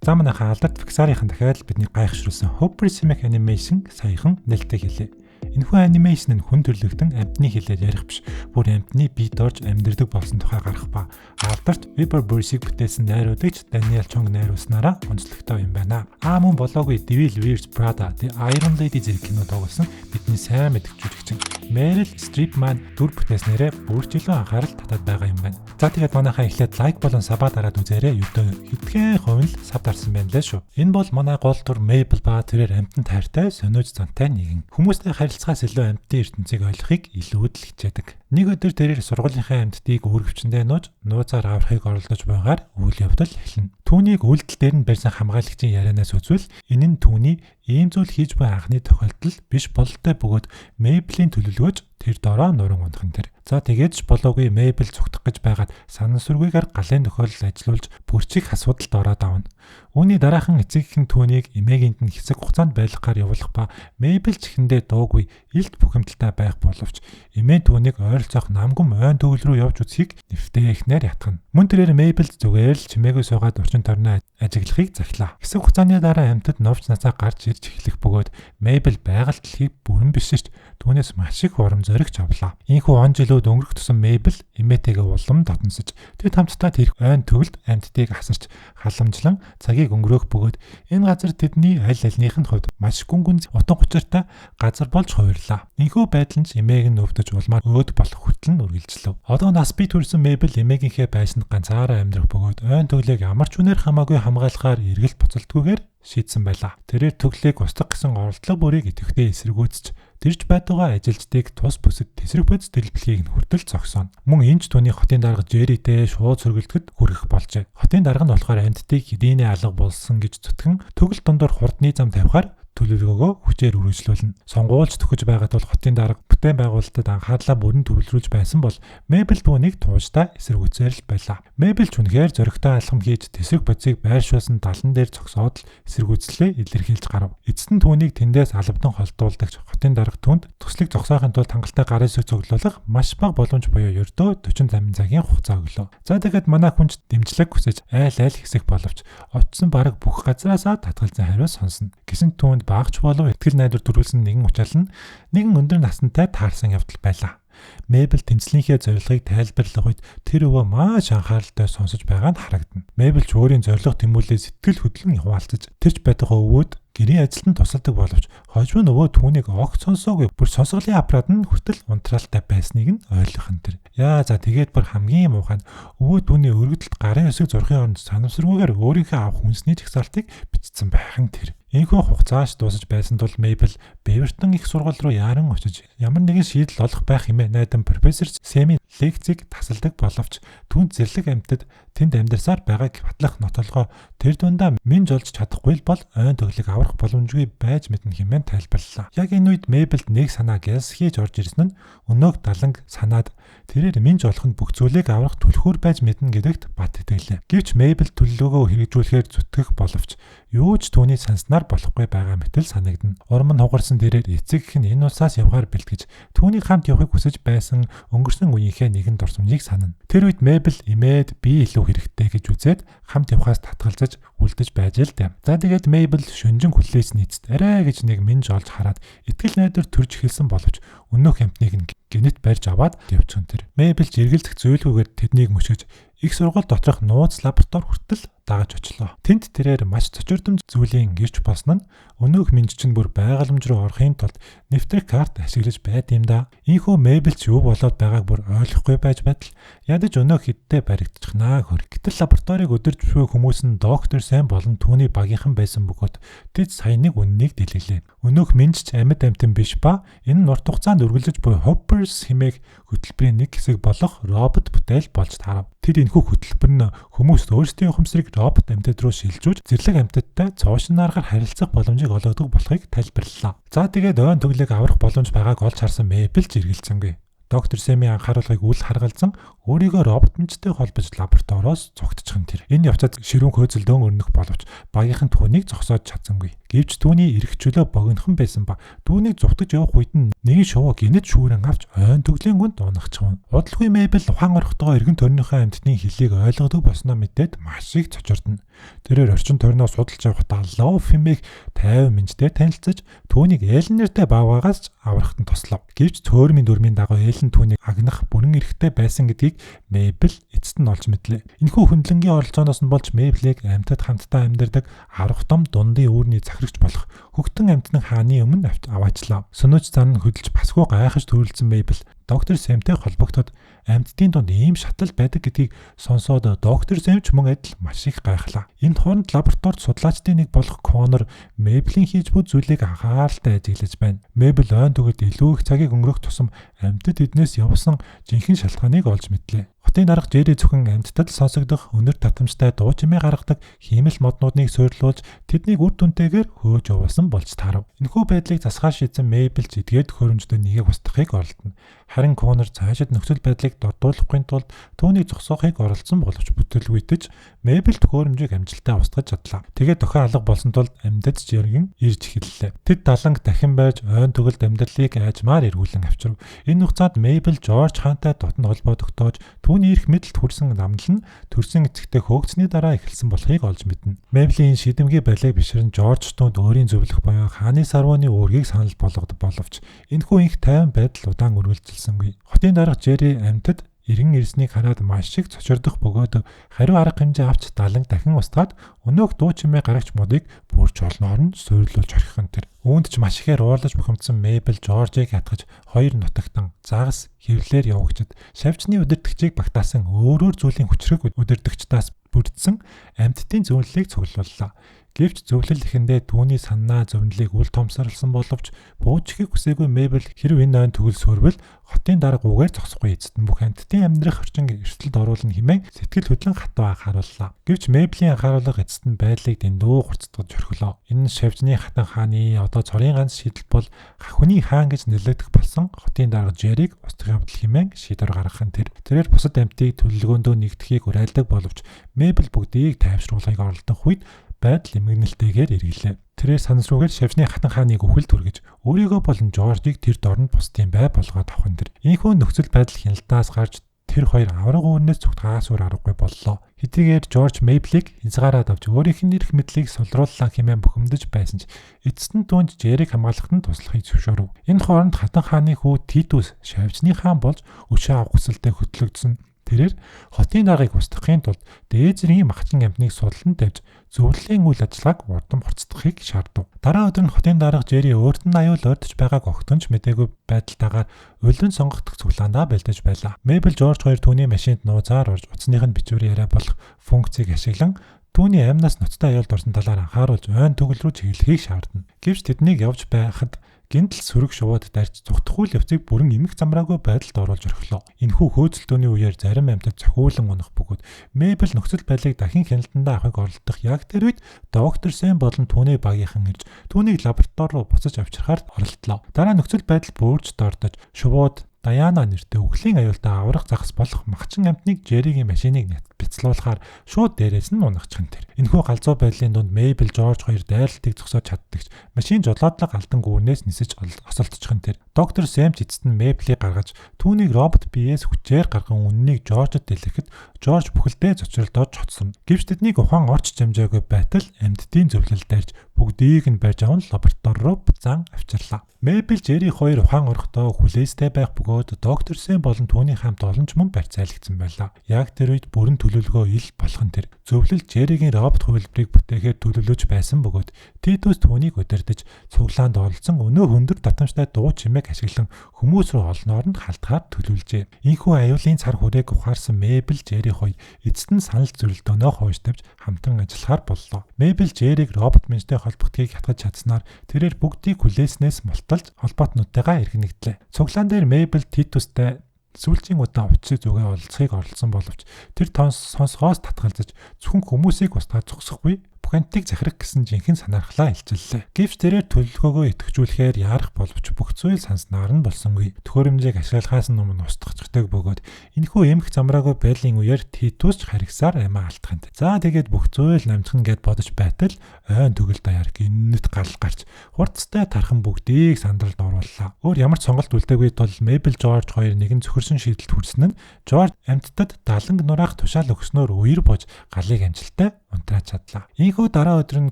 За манайхаа алдарт Pixar-ийн дахиад бидний гайхшруулсан Hopper Smack Animation саяхан нээлттэй хэлээ. Энэхүү анимашн нь хүн төрлөختөн амьтны хэлээр ярих биш, бүр амьтны бие дорж амьдэрдэг болсон тухай гарах ба алдарт Weber Burns-ийг бүтээсэн найруулагч Daniel Chong найруулснараа онцлогтой юм байна. Мөн болоогүй Devil Wears Prada, The Iron Lady зэрэг кино тоглосон бидний сайн мэддэг жүжигчин Meryl Streep-маань дүр бүтээснээрээ бүр ч илүү анхаарал татаад байгаа юм байна. За тэгээд манайхаа эхлээд лайк болон сабаа дараад үзээрэй. Хэдхэн хувь л сав дарсан байна лээ шүү. Энэ бол манай гол дүр Mabel ба тэрээр амьтан тайртай, сониуж зантай нэгэн. Хүмүүстэй харилцахаас илүү амьтны ертөнцийг ойлгохыг илүүд л хичээдэг. Нэг өдөр тэрээр сургуулийнхаа амьтдыг үүргэвчэндээ нууж нууцаар аврахыг оролдож байгаар үйл явдал эхэлнэ. Түүнийг үйлдэл дээр нь барьсан хамгаалагчийн ярианаас үзвэл энэ нь түүний ийм зүйл хийж буй анхны тохиолдол биш бололтой бөгөөд Mabel-ийн төлөвлөгөөж тэр дороо нуран унах нь тэр. За тэгээд ч болоогүй Mabel зүгтах гэж байгаад санамсаргүйгээр галын тохиолдол ажиллуулж бүрчиг асуудалд ороод авна. Үүний дараахан эцэгхэн түүнийг эмээгийнт нь хэсэг хугацаанд байлгахаар явуулах ба Mabel ч ихэндээ дуугүй илт бухимдалтай байх боловч эмээ түүнийг ойролцоох намгүм ойн төгөл рүү явж үзхийг нэвтэхнээр ятгана. Мөн тэрээр Mabel зүгээр л чимээгүй суугаад орчин тойрноо ажиглахыг захилаа. Хэсэг хугацааны дараа амьтад новч насаа гарч ирж эхлэх бөгөөд Mabel байгальтлыг бүрэн биширч түүнээс маш их урам зориг авлаа. Ийхүү он жилүүд өнгөрөх тусам Mabel эмээтэйгээ улам дотносож тэд хамтдаа тэр ойн төгөлд амьтдыг асарч халамжлан цагийг өнгөрөөх бөгөөд энэ газар тэдний аль альнийх нь хувьд маш гүн утга учиртай газар болж хувирлаа. Ийхүү байдал нь эмээг нь өвдөж улмаар өөд болох хүртэл нь үргэлжлэв. Одоо нас бий төрсэн Mabel эмээгийнхээ байсанд ганцаараа амьдрах бөгөөд ойн төглийг ямар ч үнээр хамаагүй хамгаалахаар эргэлт буцалтгүйгээр шийдсэн байлаа. Тэрээр төглийг устгах гэсэн оролдлого бүрийг идэвхтэй эсэргүүцэж тэрж байдгаа ажилчдыг тус бүсэд тесрэг бодис дэлбэлхийг нь хүртэл зогсооно. Мөн энэч түүний хотын дарга Jerryтэй шууд сөргөлдөхөд хүрэх болжээ. Хотын дарга нь болохоор амьтдыг хэдийнэ алга болсон гэж зүтгэн төгөл дундуур хурдны зам тавихаар төлөвлөгөөгөө хүчээр үргэлжлүүлнэ. Сонгуульч төхөж байгаад бол хотын дарга бүтээн байгуулалтад анхаарлаа бүрэн төвлөрүүлж байсан бол Mabel түүнийг тууштай эсэргүүцээр л байлаа. Mabel ч үнэхээр зөрөгтэй алхам хийж тесрэг бодисыг байршуулсан далан дээр зогсоод л эсэргүүцлээ илэрхийлж гарав. Эцэст нь түүнийг тэндээс албадан холдуулдаг хотын дарга түнд төслийг зогсоохын тулд хангалттай гарын сүг цуглуулах маш бага боломж буюу ердөө 48 цагийн хугацаа өглөө. За тэгээд манай хүнч дэмжлэг хүсэж айл хэсэг боловч очсон бараг бүх газараасаа татгалзан хариу сонсно. Гэсэн түүнд багч болов ихтгэл найдвар төрүүлсэн нэгэн учаал нь нэгэн өндөр насантай таарсан явдал байлаа. Mabel тэмцлийнхээ зорилгыг тайлбарлах үед тэр өвөө маш анхааралтай сонсож байгаа нь харагдана. Mabel ч өөрийн зорилго тэмүүлээ сэтгэл хөдлөн хуваалцаж тэрч байдаг өвөөд гэрийн ажилтнанд тусалдаг боловч хожим нь өвөө түүнийг огт сонсоогүй бүр сонсголын аппарат нь хүртэл унтраалтай байсныг нь ойлгох нь тэр. За тэгээд бүр хамгийн муухай нь өвөө түүний өргөдөлд гарын өсөг зурхын оронд санамсаргүйгээр өөрийнхөө авах хүнсний жагсаалтыг бичсэн байх нь тэр. Энэхүү хугацааш дуусаж байсан тул Mabel Beaverton их сургууль руу яаран очиж ямар нэгэн шийдэл олох байх хэмээн найдан профессор Сэми лекцийг тасалдаг боловч түүнд зэрлэг амьтад тэнд амьдарсаар байгааг батлах нотолгоо тэр дундаа минж олж чадахгүй л бол ойн төглийг аврах боломжгүй байж мэднэ хэмээн тайлбарллаа. Яг энэ үед Mabel нэг санаа гэлс хийж орж ирсэн нь өнөөг даланг санаад тэрээр минж олох нь бүх зүйлийг аврах түлхүүр байж мэднэ гэдэгт бат итгэлээ. Гэвч Mabel төлөвлөгөө хэрэгжүүлэхээр зүтгэх боловч юу ч түүний санснаар болохгүй байгаа мэтэл санагдана. Урам нь хугарсан тэрээр эцэг нь энэ улсаас явахаар бэлтгэж түүний хамт явахыг хүсэж байсан өнгөрсөн үеийнхээ нэгэн дурсамжийг санана. Тэр үед Mabel имээд би илүү хэрэгтэй гэж үзээд хамт явахаас татгалзаж үлдэж байж л дээ. За тэгээд Mabel шөнжин хүлээс нийцэд арай гэж нэг минж олж хараад итгэл найдвар төрж эхэлсэн боловч өнөөх амтныг нь гинэт барьж аваад явчихсан тэр. Mabel ч эргэлзэх зөөлгүйгээр тэднийг мөшгөж их сургууль доторх нууц лаборатори хүртэл дагаж очлоо. Тэнд тэрээр маш цочирдмж зүйлийн гэрч болсон нь өнөөх минж чинь бүр байгаламж руу орохын тулд нэвтрэх карт ашиглаж байд юм да. Ийхүү Mabel ч юу болоод байгааг бүр ойлгохгүй байж байтал ядаж өнөөх хиддээ баригдчихнаа хөр. Гэтэл лабораторийг өдөрж буй хүмүүс нь доктор сайн болон түүний багийнхан байсан бөгөөд тэд сая нэг үннийг дэлгэлээ. Өнөөх минж ч амьд амтан биш ба энэ нурт хугацаанд үргэлжлэж буй Hoppers хэмээх хөтөлбөрийн нэг хэсэг болох робот бүтээл болж тарав. Тэд энэхүү хөтөлбөр нь хүмүүст өөрсдийн ухамсарыг робот амьтад руу шилжүүлж зэрлэг амьтадтай цоошин аргаар харилцах боломжийг олгодог болохыг тайлбарллаа. За тэгээд ойн төглийг аврах боломж байгааг олж харсан Mabel ч эргэлзэнгүй. Доктор Сэми анхааруулгыг үл харгалзан өөрийгөө робот мэнчтэй холбож лабораториос зугтчих нь тэр. Энэ явцад ширүүн хөөцөлдөөн өрнөх боловч багийнхан түүнийг зогсоож чадсангүй. Гэвч түүний эргчлөө богинохон байсан ба түүнийг зугтаж явах үед нь нэгэн шувуу гинэт шүүрэн авч ойн төглийн гүнд унахчихв. Удалгүй Мэйбл ухаан орхитойгоо эргэн тойрныхоо амьтдын хэллийг ойлгодог болсноо мэдээд маш их цочордно. Тэрээр орчин тойрноо судалж явахдаа Лов хэмээх 50 минжтэй танилцаж түүнийг Эллен нэртэй баавгаас аврахт нь туслав. Гэвч цөөрмийн дүрмийн дагуу Эллен түүнийг агнах бүрэн эрэхтэй байсан гэдгийг Мэйбл эцэст нь олж мэдлээ. Энэхүү хөндлөнгийн оролцооноос нь болж Мэйблийг амьтад хамтдаа амьдардаг аврах том дундын үүрний захирагч болох хөгтөн амьтны хааны өмнө аваачлаа. Сүнөж зан нь хөдөлж басгүй гайхаж төрүүлсэн Мэйбл доктор Сэмтэй холбогдоод амьтдын дунд ийм шатал байдаг гэдгийг сонсоод доктор Сэм ч мөн адил маш их гайхлаа. Энд хооронд лабораторид судлаачдын нэг болох Коннор Мэйблийн хийж буй зүйлийг анхааралтай ажиглаж байна. Мэйбл ойн түгэд илүү их цагийг өнгөрөх тусам амьтад эднээс явсан жинхэнэ шалтгааныг олж мэдлээ. Хотын дарга Жерри зөвхөн амьтдад сонсогдох өнөр татамжтай дуу чимээ гаргадаг хиймэл моднуудыг суйрлуулж тэднийг үр дүнтэйгээр хөөж явуулсан болж таарав. Энэхүү байдлыг засгаар шийдсэн Мэйбл ч эдгээд төхөөрөмждөд нэгийг устгахыг оролдоно. Харин Коннор цаашид нөхцөл байдлыг дордуулахгүй тулд түүнийг зогсоохыг оролдсон боловч бүтэлгүйтэж Мэйбл төхөөрөмжийг амжилттай устгаж чадлаа. Тэгээд дохио алга болсон тулд амьдад Жеррийн ирж эхэллээ. Тэд даланг дахин байж ойн түгэлд амьдралыг айжмаар эргүүлэн авчирв. Энэ хугацаанд Мэйбл Жорж хаантай дотн холбоо тогтоож түүний эрх мэдэлд хүрсэн намнал нь төрсэн эцэгтэй хөөгцсний дараа эхэлсэн болохыг олж мэднэ. Мэйблийн шийдэмгий байлиг бишрэн Жорж түүнд өөрийн зөвлөх буюу хааны сарвууны үүргийг санал болгодог боловч энэхүү их тайван байдал удаан үргэлжилсэнгүй. Хотын дарга Жерри амьтад иргэн ирснийг хараад маш их цочордох бөгөөд хариу арга хэмжээ авч даланг дахин устгаад өнөөх дуу чимээ гарагч модыг бүрч олноор нь суйрлуулж орхих нь тэр. Үүнд ч маш ихээр уурлаж бухимдсан Мэйбл Жоржийг хатгаж хоёр нутагтан загас хэвлэлээр явагчид шавьчны удирдагчийг багтаасан өөрөөр зүйлийн хүчрэг удирдагчдаас бүрдсэн амьтдын зөвлөлийг цуглууллаа. Гэвч зөвлөл ихэндээ түүний санаа зөвнөлийг үл томсорлсон боловч буучихыг хүсээгүй Мэйбл хэрв энэ ойн төгөл сөрвөл хотын дарга үгээр зогсохгүй эцэст нь бүх амьтдын амьдрах орчин эрсдэлд оруулна хэмээн сэтгэл хөдлөн хатуу анхаарууллаа. Гэвч Мэйблийн анхааруулга эцэст нь байдлыг дэндүү хурцдгаж орхилоо. Энэ нь Шавжны хатан хааны одоо цорын ганц шийдэл бол Хахүний хаан гэж нэрлэгдэх болсон хотын дарга Жерриг устгах явдал хэмээн шийдвэр гаргах нь тэрээр бусад амьтдыг төлөвлөгөөндөө нэгдэхийг уриалдаг боловч Мэйбл бүгдийг тайвшруулахыг оролдох үед байдал эмгэнэлтэйгээр эргэлээ. Тэрээр санамсруугаар Шавжны хатан хааныг үхэл түргэж өөрийгөө болон Жоржийг тэр дорнд бусдын бай болгоод авах нь тэр. Ийхүү нөхцөл байдал хяналтаас гарч тэр хоёр авраг уурнаас зүгтгаас өөр аргагүй боллоо. Хэдийгээр Жорж Мэйблийг хязгаараад авч өөрийнх нь эрх мэдлийг солирууллаа хэмээн бухимдаж байсан ч эцэст нь түүнд Жерриг хамгаалахад нь туслахыг зөвшөөрөв. Энэ хооронд хатан хааны хүү Титус Шавжны хаан болж өшөө авах хүсэлтэд хөтлөгдсөн. Тэрээр хотын даргаыг устгахын тулд дээд зэргийн махчин амьтныг судалдан тавьж зөвлөлийн үйл ажиллагааг урдам хорцдохыг шаардав. Дараа өдөр нь хотын дарга Жерри өөрт нь аюул ойртож байгааг огтонч мэдээгүй байдалтайгаар улиран сонгогдох цуглаандаа бэлдэж байлаа. Мэйбл Жорж хоёр түүний машинд нууцаар орж утасных нь бичвэрийн яриа болох функцийг ашиглан түүний амнаас ноцтой аюулд орсон талаар анхааруулж ойн төгөл рүү чиглэхийг шаардна. Гэвч тэднийг явж байхад гинтл сүрэг шувууд дарж зүгтхгүй л явцыг бүрэн эмх замраагүй байдалд оруулж орхилоо. Энэхүү хөөцөлдөөний үеэр зарим амьтад цохиулан унах бөгөөд Мэйбл нөхцөл байдлыг дахин хяналтандаа авахыг оролдох яг тэр үед доктор Сэм болон түүний багийнхан ирж түүнийг лаборатори руу буцаж авчирхаар оролдлоо. Дараа нөхцөл байдал буурж дордож шувууд Даяна нэртэй үхлийн аюултай аврах загас болох махчин амьтныг Жерригийн машиныг бяцлуулахаар шууд дээрээс нь унахчих нь тэр. Энэхүү галзуу байдлын дунд Мэйбл Жорж хоёр дайралтыг зогсоож чаддагч машин жолоодлого алдан гүүрнээс нисэж осолдчих нь тэр. Доктор Сэм ч эцэст нь Мэйблийг гаргаж түүнийг робот биеэс хүчээр гарган үннийг Жоржд дэлгэхэд Жорж бүхэлдээ зочролдоод чоцсон. Гэвч тэднийг ухаан орч жамжаагүй байтал амьтдын зөвлөл дайрж бүгдийг нь барьж аван лаборатори руу буцаан авчирлаа. Мэйбл Жерри хоёр ухаан орохдоо хүлээстэй байх бөгөөд доктор Сэм болон түүний хамт олон ч мөн барьцаалагдсан байлаа. Яг тэр үед бүрэн төлөвлөгөө ил болох нь тэр. Зөвлөл Жерригийн робот хувилбарыг бүтээхээр төлөвлөж байсан бөгөөд Титус түүнийг удирдах цуглаанд оролцсон өнөө хөндөр татамжтай дуу чимээг ашиглан хүмүүс рүү олноор нь халтгаар төлөвлөжээ. Ийхүү аюулын цар хүрээг ухаарсан Мэйбл Жерри хоёр эцэст нь санал зөвлөлтөөнөө хойш тавьж хамтран ажиллахаар боллоо. Мэйбл Жерриг робот мэнчтэй холбогдохыг хятгаж чадсанаар тэрээр бүгдийг хүлээснээс мулталж холбоотнуудтайгаа иргэнэгдлээ. Цуглаан дээр Мэйбл Титустай сүүлчийн удаан утсыг зүгээ олцохыг оролцсон боловч тэр сонсгоос татгалзаж зөвхөн хүмүүсийг устгаад зогсохгүй апокантыг захирах гэсэн жинхэнэ санаархлаа илчиллээ. Гэвч тэрээр төлөвлөгөөгөө идэвхжүүлэхээр яарах боловч бүх зүйл санснаар нь болсонгүй. Төхөөрөмжийг ашиглахаас өмнө устгахчдаг бөгөөд энэхүү эмх замраагүй байдлын үеэр Титус ч харигсаар амиа алдаханд. За тэгээд бүх зүйл намжхан гэд бодож байтал ойн төгөл даяар гинэт гал гарч хурцтай тархан бүгдийг сандралд орууллаа. Өөр ямар ч сонголт үлдээгүй тул Мейбл Жорж хоёр нэгэн зөвхөрсөн шийдэлд хүрсэн нь Жорж амьтдад даланг нураах тушаал өгснөөр үер бож галыг амжилттай унтрааж чадлаа. Ийхүү дараа өдөр нь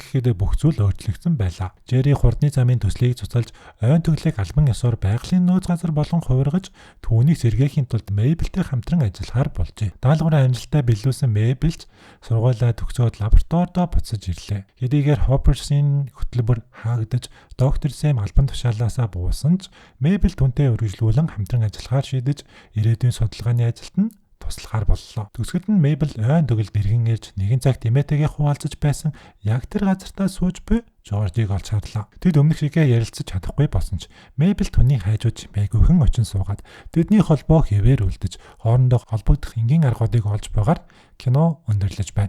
гэхэд бүх зүйл өөрчлөгдсөн байлаа. Жери хурдны замын төслийг цуцалж ойн төглийг албан ёсоор байгалийн нөөц газар болон хувиргаж түүнийг сэргээхийн тулд Мейблтэй хамтран ажиллахаар болжээ. Даалгавраа амжилттай биелүүлсэн Мейблч сургуулаа төгсөөд лабораторидоо буцаж ирлээ. Хэдийгээр Хопперсын хөтөлбөр хаагдаж доктор Сэм албан тушаалаасаа буусан ч Мейбл түнтэй үргэлжлүүлэн хамтран ажиллахаар шийдэж ирээдүйн судалгааны ажилд нь туслахаар боллоо. Төгсгөлд нь Мейбл ойн төгөлд иргэн ирж нэгэн цагт Тимотигийн хуваалцаж байсан яг тэр газартаа сууж буй Жоржийг олж харлаа. Тэд өмнөх шигээ ярилцаж чадахгүй болсон ч Мейбл түүний хайжууч Мэгүйхэн очин суугаад тэдний холбоо хэвээр үлдэж хоорондоо холбогдох энгийн аргуудыг олж байгаар кино өндөрлөж байна.